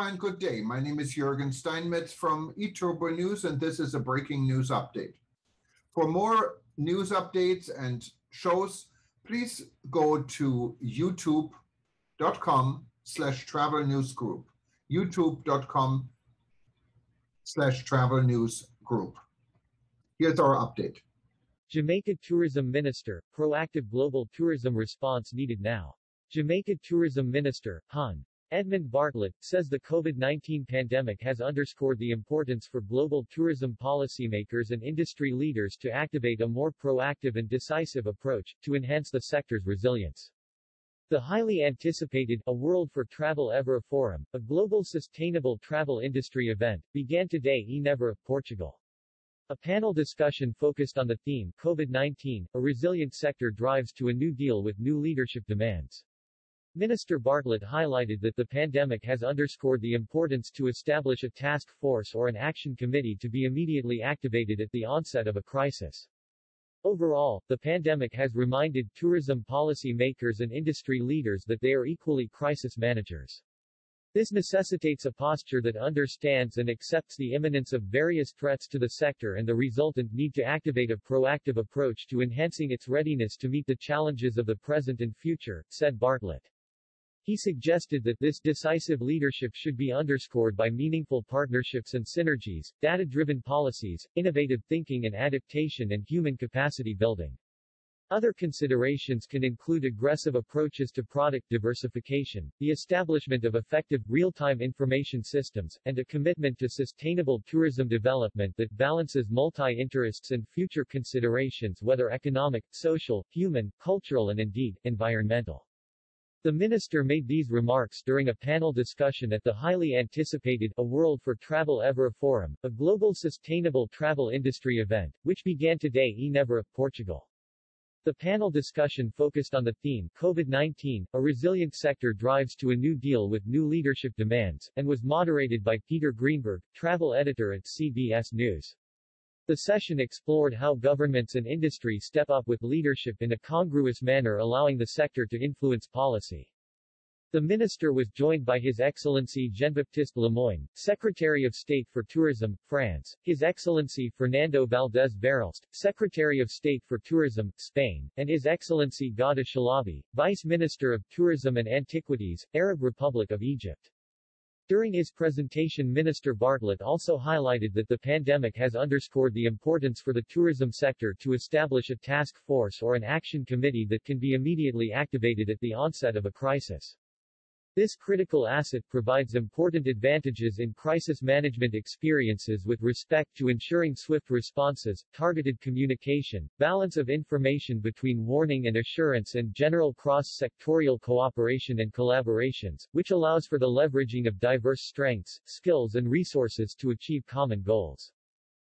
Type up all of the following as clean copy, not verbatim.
and good day. My name is Jürgen Steinmetz from eTurboNews, and this is a breaking news update. For more news updates and shows, please go to youtube.com/travel news group. youtube.com/travel news group. Here's our update. Jamaica Tourism Minister, proactive global tourism response needed now. Jamaica Tourism Minister, Hon. Edmund Bartlett, says the COVID-19 pandemic has underscored the importance for global tourism policymakers and industry leaders to activate a more proactive and decisive approach, to enhance the sector's resilience. The highly anticipated A World for Travel Ever Forum, a global sustainable travel industry event, began today in Évora, Portugal. A panel discussion focused on the theme, COVID-19, a resilient sector drives to a new deal with new leadership demands. Minister Bartlett highlighted that the pandemic has underscored the importance to establish a task force or an action committee to be immediately activated at the onset of a crisis. Overall, the pandemic has reminded tourism policy makers and industry leaders that they are equally crisis managers. This necessitates a posture that understands and accepts the imminence of various threats to the sector and the resultant need to activate a proactive approach to enhancing its readiness to meet the challenges of the present and future, said Bartlett. He suggested that this decisive leadership should be underscored by meaningful partnerships and synergies, data-driven policies, innovative thinking and adaptation and human capacity building. Other considerations can include aggressive approaches to product diversification, the establishment of effective, real-time information systems, and a commitment to sustainable tourism development that balances multi-interests and future considerations whether economic, social, human, cultural and indeed, environmental. The minister made these remarks during a panel discussion at the highly anticipated A World for Travel Ever Forum, a global sustainable travel industry event, which began today in Évora, Portugal. The panel discussion focused on the theme, COVID-19, a resilient sector drives to a new deal with new leadership demands, and was moderated by Peter Greenberg, travel editor at CBS News. The session explored how governments and industry step up with leadership in a congruous manner, allowing the sector to influence policy. The minister was joined by His Excellency Jean-Baptiste Lemoyne, Secretary of State for Tourism, France, His Excellency Fernando Valdez-Verelst, Secretary of State for Tourism, Spain, and His Excellency Ghada Shalabi, Vice Minister of Tourism and Antiquities, Arab Republic of Egypt. During his presentation, Minister Bartlett also highlighted that the pandemic has underscored the importance for the tourism sector to establish a task force or an action committee that can be immediately activated at the onset of a crisis. This critical asset provides important advantages in crisis management experiences with respect to ensuring swift responses, targeted communication, balance of information between warning and assurance and general cross-sectorial cooperation and collaborations, which allows for the leveraging of diverse strengths, skills and resources to achieve common goals.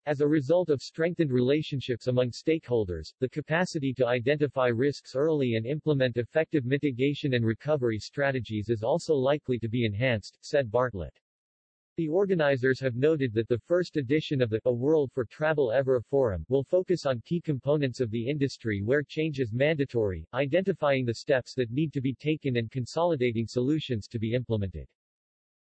As a result of strengthened relationships among stakeholders, the capacity to identify risks early and implement effective mitigation and recovery strategies is also likely to be enhanced, said Bartlett. The organizers have noted that the first edition of the A World for Travel Ever Forum will focus on key components of the industry where change is mandatory, identifying the steps that need to be taken and consolidating solutions to be implemented.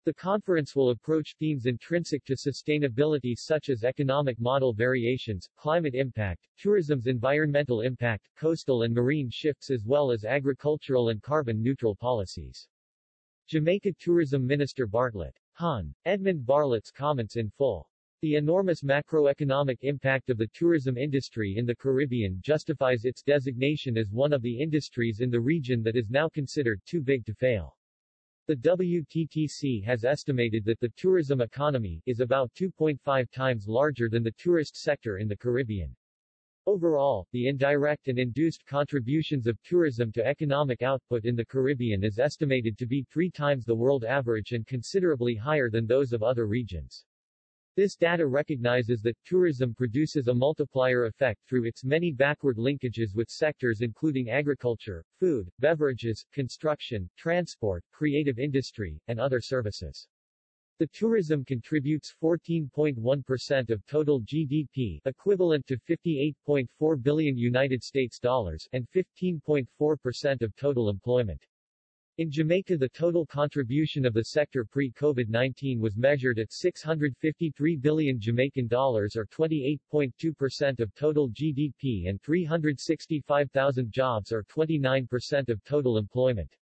The conference will approach themes intrinsic to sustainability such as economic model variations, climate impact, tourism's environmental impact, coastal and marine shifts as well as agricultural and carbon-neutral policies. Jamaica Tourism Minister Bartlett. Hon. Edmund Bartlett's comments in full. The enormous macroeconomic impact of the tourism industry in the Caribbean justifies its designation as one of the industries in the region that is now considered too big to fail. The WTTC has estimated that the tourism economy is about 2.5 times larger than the tourist sector in the Caribbean. Overall, the indirect and induced contributions of tourism to economic output in the Caribbean is estimated to be 3 times the world average and considerably higher than those of other regions. This data recognizes that tourism produces a multiplier effect through its many backward linkages with sectors including agriculture, food, beverages, construction, transport, creative industry, and other services. The tourism contributes 14.1% of total GDP, equivalent to $58.4 billion and 15.4% of total employment. In Jamaica, the total contribution of the sector pre-COVID-19 was measured at 653 billion Jamaican dollars or 28.2% of total GDP and 365,000 jobs or 29% of total employment.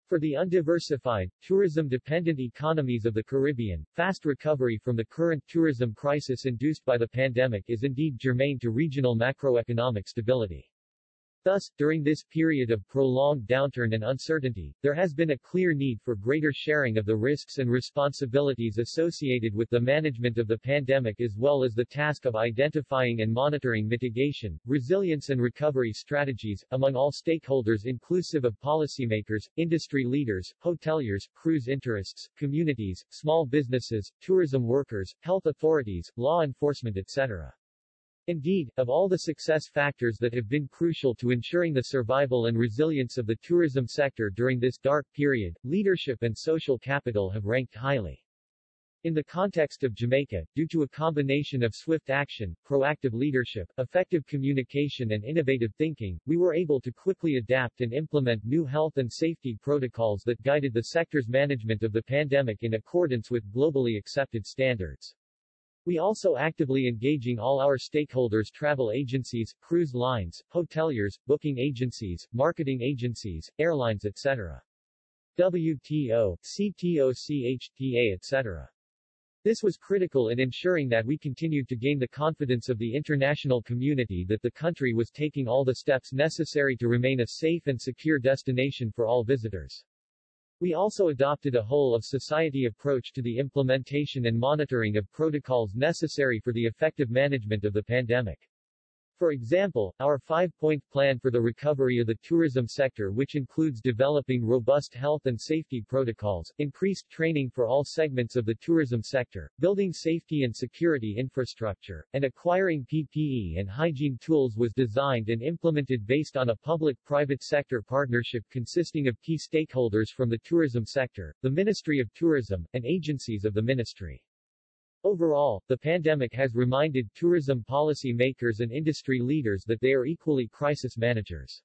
For the undiversified, tourism-dependent economies of the Caribbean, fast recovery from the current tourism crisis induced by the pandemic is indeed germane to regional macroeconomic stability. Thus, during this period of prolonged downturn and uncertainty, there has been a clear need for greater sharing of the risks and responsibilities associated with the management of the pandemic as well as the task of identifying and monitoring mitigation, resilience and recovery strategies, among all stakeholders inclusive of policymakers, industry leaders, hoteliers, cruise interests, communities, small businesses, tourism workers, health authorities, law enforcement etc. Indeed, of all the success factors that have been crucial to ensuring the survival and resilience of the tourism sector during this dark period, leadership and social capital have ranked highly. In the context of Jamaica, due to a combination of swift action, proactive leadership, effective communication and innovative thinking, we were able to quickly adapt and implement new health and safety protocols that guided the sector's management of the pandemic in accordance with globally accepted standards. We also actively engaging all our stakeholders, travel agencies, cruise lines, hoteliers, booking agencies, marketing agencies, airlines etc. WTO, CTO, CHTA etc. This was critical in ensuring that we continued to gain the confidence of the international community that the country was taking all the steps necessary to remain a safe and secure destination for all visitors. We also adopted a whole-of-society approach to the implementation and monitoring of protocols necessary for the effective management of the pandemic. For example, our 5-point plan for the recovery of the tourism sector, which includes developing robust health and safety protocols, increased training for all segments of the tourism sector, building safety and security infrastructure, and acquiring PPE and hygiene tools was designed and implemented based on a public-private sector partnership consisting of key stakeholders from the tourism sector, the Ministry of Tourism, and agencies of the ministry. Overall, the pandemic has reminded tourism policy makers and industry leaders that they are equally crisis managers.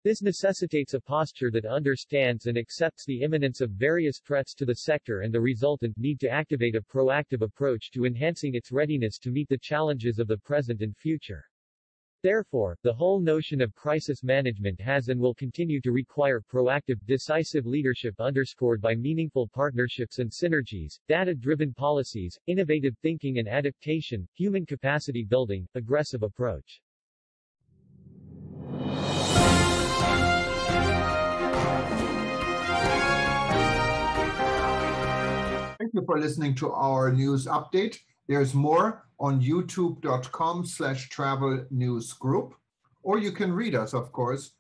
This necessitates a posture that understands and accepts the imminence of various threats to the sector and the resultant need to activate a proactive approach to enhancing its readiness to meet the challenges of the present and future. Therefore, the whole notion of crisis management has and will continue to require proactive, decisive leadership underscored by meaningful partnerships and synergies, data-driven policies, innovative thinking and adaptation, human capacity building, aggressive approach. Thank you for listening to our news update. There's more on youtube.com/travel news group, or you can read us, of course,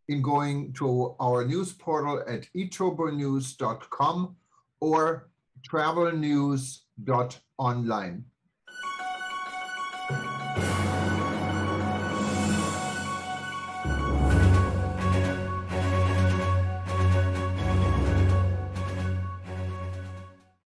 in going to our news portal at eTurboNews.com or travelnews.online.